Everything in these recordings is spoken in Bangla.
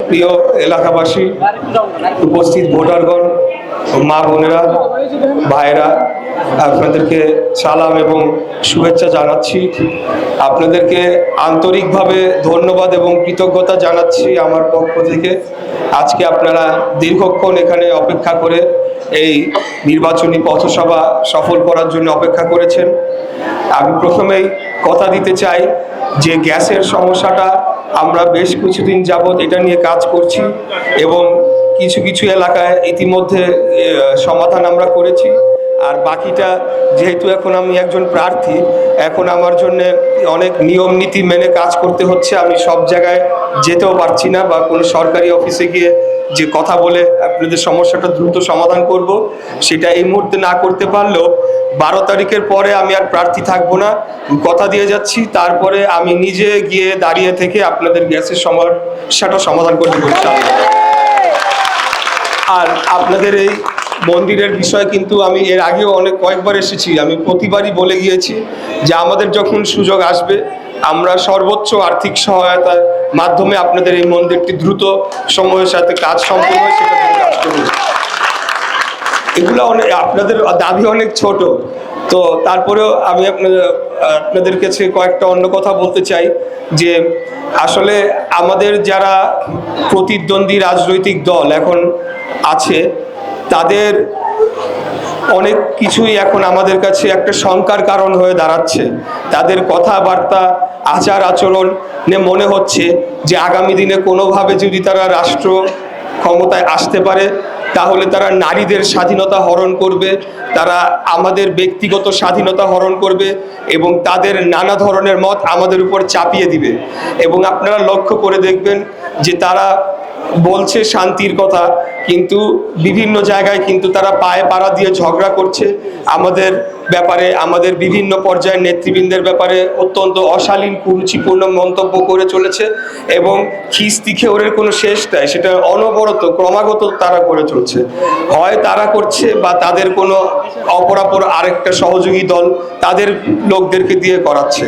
প্রিয় এলাকাবাসী, উপস্থিত ভোটারগণ, মা বোনেরা, ভাইরা, আপনাদেরকে সালাম এবং শুভেচ্ছা জানাচ্ছি। আপনাদেরকে আন্তরিকভাবে ধন্যবাদ এবং কৃতজ্ঞতা জানাচ্ছি আমার পক্ষ থেকে। আজকে আপনারা দীর্ঘক্ষণ এখানে অপেক্ষা করে এই নির্বাচনী পথসভা সফল করার জন্য অপেক্ষা করেছেন। আমি প্রথমেই কথা দিতে চাই যে গ্যাসের সমস্যাটা আমরা বেশ কিছুদিন যাবৎ এটা নিয়ে কাজ করছি এবং কিছু কিছু এলাকায় ইতিমধ্যে সমাধান আমরা করেছি। আর বাকিটা, যেহেতু এখন আমি একজন প্রার্থী, এখন আমার জন্য অনেক নিয়ম নীতি মেনে কাজ করতে হচ্ছে। আমি সব জায়গায় যেতেও পারছি না বা কোনো সরকারি অফিসে গিয়ে যে কথা বলে আপনাদের সমস্যাটা দ্রুত সমাধান করব, সেটা এই মুহূর্তে না করতে পারলেও 12 তারিখের পরে আমি আর প্রার্থী থাকবো না, কথা দিয়ে যাচ্ছি। তারপরে আমি নিজে গিয়ে দাঁড়িয়ে থেকে আপনাদের গ্যাসের সমস্যাটা সমাধান করতে বলছি। আর আপনাদের এই মন্দিরের বিষয় কিন্তু আমি এর আগেও কয়েকবার এসেছি, আমি প্রতিবারই বলে গিয়েছি যে আমাদের যখন সুযোগ আসবে আমরা সর্বোচ্চ আর্থিক সহায়তার মাধ্যমে আপনাদের এই মন্দিরটি দ্রুত সময়ের সাথে কাজ সম্পূর্ণ হয় সেটা কাজ করব। এগুলো আপনাদের দাবি অনেক ছোট, তো তারপরেও আমি আপনাদের কাছে কয়েকটা অন্য কথা বলতে চাই যে আসলে আমাদের যারা প্রতিদ্বন্দ্বী রাজনৈতিক দল এখন আছে তাদের অনেক কিছুই এখন আমাদের কাছে একটা শঙ্কার কারণ হয়ে দাঁড়াচ্ছে। তাদের কথাবার্তা, আচার আচরণে মনে হচ্ছে যে আগামী দিনে কোনোভাবে যদি তারা রাষ্ট্র ক্ষমতায় আসতে পারে তাহলে তারা নারীদের স্বাধীনতা হরণ করবে, তারা আমাদের ব্যক্তিগত স্বাধীনতা হরণ করবে এবং তাদের নানা ধরনের মত আমাদের উপর চাপিয়ে দিবে। এবং আপনারা লক্ষ্য করে দেখবেন যে তারা বলছে শান্তির কথা, কিন্তু বিভিন্ন জায়গায় কিন্তু তারা পায়ে পাড়া দিয়ে ঝগড়া করছে আমাদের ব্যাপারে, আমাদের বিভিন্ন পর্যায়ের নেতৃবৃন্দের ব্যাপারে অত্যন্ত অশালীন কুরুচিপূর্ণ মন্তব্য করে চলেছে এবং খিস্তি খেওরের কোনো শেষ নাই, সেটা অনবরত ক্রমাগত তারা করে চলছে। হয় তারা করছে বা তাদের কোনো অপরাপর আরেকটা সহযোগী দল তাদের লোকদেরকে দিয়ে করাচ্ছে।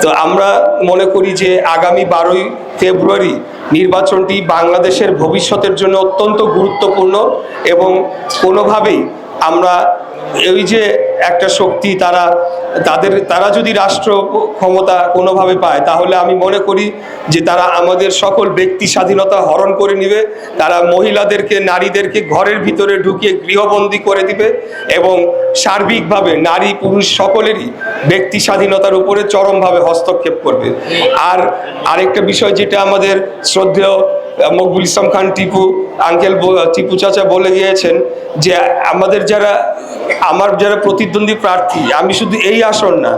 তো আমরা মনে করি যে আগামী 12ই ফেব্রুয়ারি নির্বাচনটি বাংলাদেশের ভবিষ্যতের জন্য অত্যন্ত গুরুত্বপূর্ণ এবং কোনোভাবেই আমরা এই যে একটা শক্তি তারা যদি রাষ্ট্র ক্ষমতা কোনোভাবে পায় তাহলে আমি মনে করি যে তারা আমাদের সকল ব্যক্তি স্বাধীনতা হরণ করে নেবে, তারা মহিলাদেরকে, নারীদেরকে ঘরের ভিতরে ঢুকিয়ে গৃহবন্দী করে দিবে এবং সার্বিকভাবে নারী পুরুষ সকলেরই ব্যক্তি স্বাধীনতার উপরে চরমভাবে হস্তক্ষেপ করবে। আর আরেকটা বিষয় যেটা আমাদের শ্রদ্ধেয় মকবুল ইসলাম খান টিপু চাচা বলে গিয়েছেন যে আমার যারা প্রতিদ্বন্দ্বী প্রার্থী, আমি শুধু এই আসন না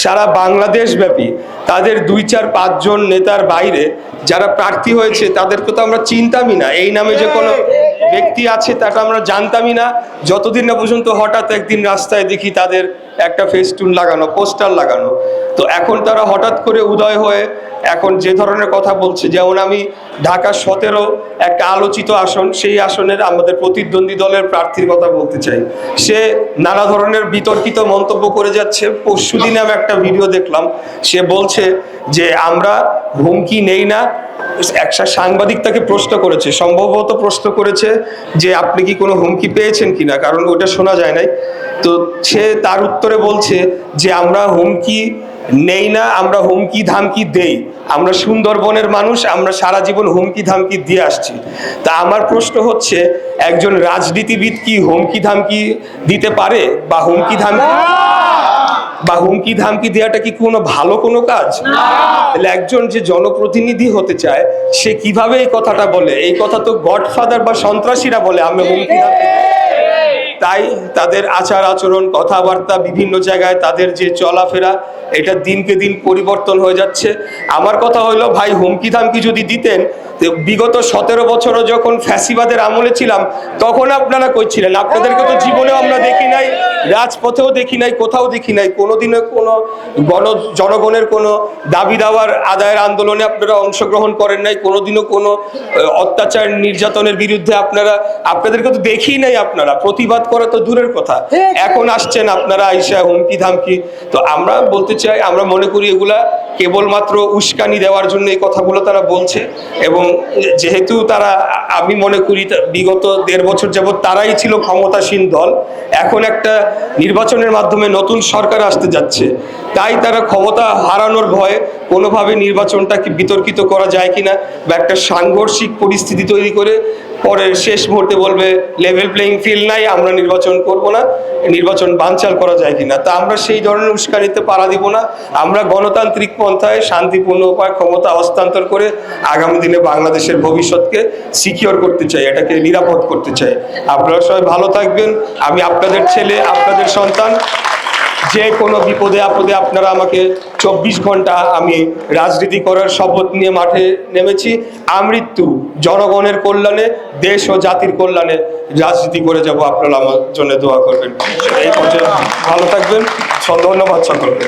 সারা বাংলাদেশ ব্যাপী তাদের 2-4-5 জন নেতার বাইরে যারা প্রার্থী হয়েছে তাদেরকে তো আমরা চিনতামই না, এই নামে যে কোনো ব্যক্তি আছে তাটা আমরা জানতামই না, যতদিন না পর্যন্ত হঠাৎ একদিন রাস্তায় দেখি তাদের একটা ফেস্টুন লাগানো, পোস্টার লাগানো। তো এখন তারা হঠাৎ করে উদয় হয়ে এখন যে ধরনের কথা বলছে, যেমন আমি ঢাকা 17 একটা আলোচিত আসন, সেই আসনের আমাদের প্রতিদ্বন্দ্বী দলের প্রার্থীর কথা বলতে চাই। সে নানা ধরনের বিতর্কিত মন্তব্য করে যাচ্ছে। পরশুদিন আমি একটা ভিডিও দেখলাম, সে বলছে যে আমরা হুমকি নেই না। একটা সাংবাদিক তাকে প্রশ্ন করেছে, সম্ভবত প্রশ্ন করেছে যে আপনি কি কোনো হুমকি পেয়েছেন কিনা, কারণ ওটা শোনা যায় নাই। তো সে তার উত্তরে বলছে যে আমরা হুমকি নেই না, আমরা হুমকি ধামকি দেই। আমরা সুন্দরবনের মানুষ, আমরা সারা জীবন হুমকি ধামকি দিয়ে আসছি। তা আমার প্রশ্ন হচ্ছে, একজন রাজনীতিবিদ কি হুমকি ধামকি দিতে পারে? বা হুমকি ধামকি দেওয়াটা কি কোনো ভালো কোনো কাজ? তাহলে একজন যে জনপ্রতিনিধি হতে চায় সে কিভাবে এই কথাটা বলে? এই কথা তো গডফাদার বা সন্ত্রাসীরা বলে, আমরা হুমকি ধামকি। তাই তাদের আচার আচরণ, কথাবার্তা, বিভিন্ন জায়গায় তাদের যে চলাফেরা, এটা দিনকে দিন পরিবর্তন হয়ে যাচ্ছে। আমার কথা হলো, ভাই হুমকি ধামকি যদি দিতেন, বিগত 17 বছরও যখন ফ্যাসিবাদের আমলে ছিলাম তখন আপনারা কই ছিলেন? আপনাদেরকে তো জীবনেও আমরা দেখি নাই, রাজপথেও দেখি নাই, কোথাও দেখি নাই। কোনোদিনও কোনো জনগণের কোনো দাবি দাওয়ার আদায়ের আন্দোলনে আপনারা অংশগ্রহণ করেন নাই, কোনোদিনও কোনো অত্যাচার নির্যাতনের বিরুদ্ধে আপনাদেরকে তো দেখি নাই। আপনারা প্রতিবাদ করা তো দূরের কথা, এখন আসছেন আপনারা আইসা হুমকি ধামকি। তো আমরা বলতে চাই, আমরা মনে করি এগুলা কেবলমাত্র উস্কানি দেওয়ার জন্য এই কথাগুলো তারা বলছে। এবং যেহেতু তারা, আমি মনে করি বিগত 1.5 বছর যাবৎ তারাই ছিল ক্ষমতাসীন দল, এখন একটা নির্বাচনের মাধ্যমে নতুন সরকার আসতে যাচ্ছে, তাই তারা ক্ষমতা হারানোর ভয়ে কোনোভাবে নির্বাচনটাকে বিতর্কিত করা যায় কিনা বা একটা সাংঘর্ষিক পরিস্থিতি তৈরি করে পরে শেষ মুহূর্তে বলবে লেভেল প্লেইং ফিল্ড নাই, আমরা নির্বাচন করব না, নির্বাচন বানচাল করা যায় কিনা। তা আমরা সেই ধরনের উস্কানিতে পাড়া দিব না। আমরা গণতান্ত্রিক পন্থায় শান্তিপূর্ণ উপায়ে ক্ষমতা হস্তান্তর করে আগামী দিনে বাংলাদেশের ভবিষ্যৎকে সিকিউর করতে চাই, এটাকে নিরাপদ করতে চাই। আপনারা সবাই ভালো থাকবেন। আমি আপনাদের ছেলে, আপনাদের সন্তান। যে কোনো বিপদে আপদে আপনারা আমাকে 24 ঘন্টা, আমি রাজনীতি করার শপথ নিয়ে মাঠে নেমেছি। আমৃত্যু জনগণের কল্যাণে, দেশ ও জাতির কল্যাণে রাজনীতি করে যাব। আপনারা আমার জন্য দোয়া করবেন। এই পর্যায়ে ভালো থাকবেন। ধন্যবাদ সকলকে।